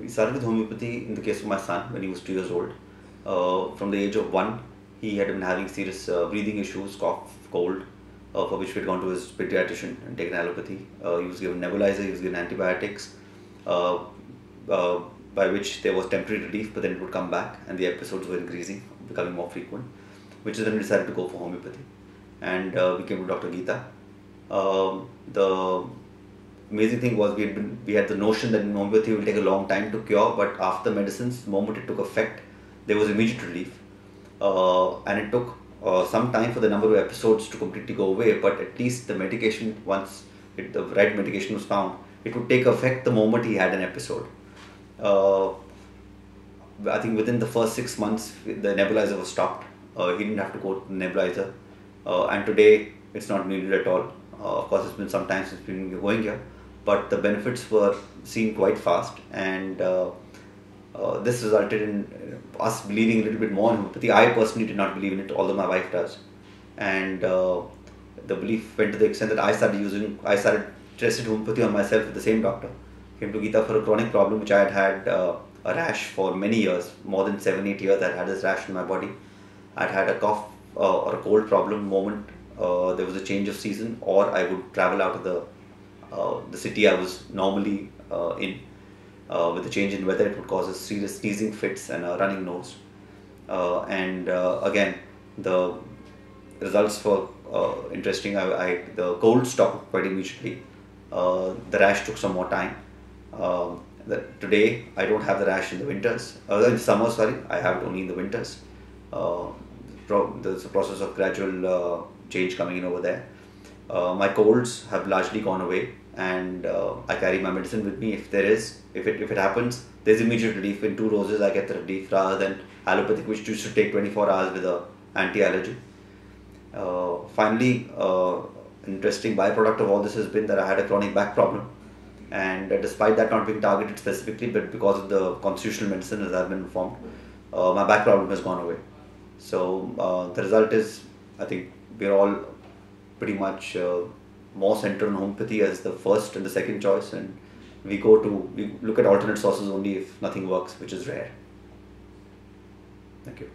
we started with homeopathy in the case of my son when he was 2 years old. From the age of 1, he had been having serious breathing issues, cough, cold, for which we had gone to his pediatrician and taken allopathy. He was given nebulizer, he was given antibiotics, uh, uh, by which there was temporary relief, but then it would come back and the episodes were increasing, becoming more frequent, which is when we decided to go for homeopathy. And we came to Dr. Geeta. The amazing thing was we had the notion that homeopathy will take a long time to cure, but after the medicines, the moment it took effect, there was immediate relief. And it took some time for the number of episodes to completely go away, but at least the medication, once the right medication was found, it would take effect the moment he had an episode. I think within the first 6 months, the nebulizer was stopped. He didn't have to go to the nebulizer. And today, it's not needed at all. Of course, it's been some time since we've been going here, but the benefits were seen quite fast, and this resulted in us believing a little bit more in homeopathy. I personally did not believe in it, although my wife does. And the belief went to the extent that I started tested homeopathy on myself with the same doctor. Came to Geeta for a chronic problem which I had had a rash for many years, more than 7-8 years. I had this rash in my body. I'd had a cough or a cold problem moment there was a change of season, or I would travel out of the city I was normally in. With the change in weather, it would cause a serious sneezing fits and a running nose. And again, the results were interesting. The cold stopped quite immediately. The rash took some more time. Today, I don't have the rash in the winters. In summer, sorry, I have it only in the winters. There's a process of gradual change coming in over there. My colds have largely gone away, and I carry my medicine with me. If it happens, there's immediate relief. In 2 doses, I get the relief rather than allopathic, which used to take 24 hours with a anti-allergy. Finally, interesting byproduct of all this has been that I had a chronic back problem, and despite that not being targeted specifically, but because of the constitutional medicine, as I've been informed, my back problem has gone away. So the result is, I think we're all pretty much more centered on homeopathy as the first and the second choice, and we look at alternate sources only if nothing works, which is rare. Thank you.